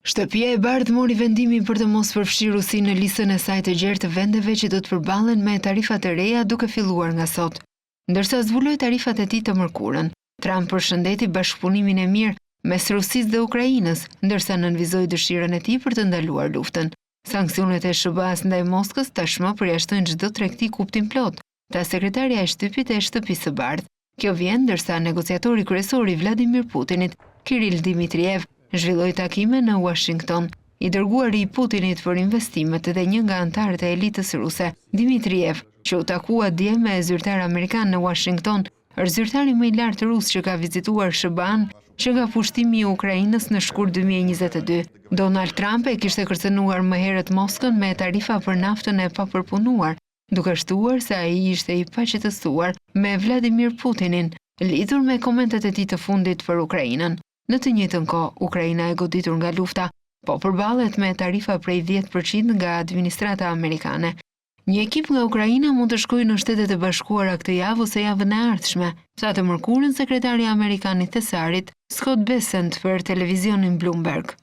Shtëpia e Bardhë mori vendimin për të mos përfshirë Rusinë në listën e saj të gjerë të vendeve që do të përballen me tarifat e reja duke filluar nga sot. Ndërsa zbuloi tarifat e tij të mërkurën, Trump përshëndeti bashkëpunimin e mirë mes Rusisë dhe Ukrainës, ndërsa nënvizoi dëshirën e tij për të ndaluar luftën. Sanksionet e SBA-s ndaj Moskës tashmë përjashtojnë çdo tregti kuptim plot, tha sekretarja e shtypit e Shtëpisë së Bardhë. Kjo vjen ndërsa negociatori kryesor i Vladimir Putinit, Kirill Dmitriev, zhvilloi takime në Washington. I dërguari i Putinit për investimet dhe një nga anëtarët e elitës ruse, Dmitriev, që u takua dje me zyrtar amerikan në Washington, është zyrtari më i lartë rus që ka vizituar SBA-n që nga pushtimi i Ukrainës në shkurt 2022. Donald Trump e kishte kërcënuar më herët Moskën me tarifa për naftën e papërpunuar, duke shtuar se ai ishte i paqetësuar me Vladimir Putinin, lidhur me komentet e tij të fundit për Ukrainën. Në të njëjtën kohë, Ukraina e goditur nga lufta, po përballet me tarifa prej 10% nga administrata amerikane. Një ekip nga Ukraina mund të shkojë në Shtetet e Bashkuara këtë javë ose javën e ardhshme, sa të mërkurën sekretari amerikan i Thesarit, Scott Bessent për televizionin Bloomberg.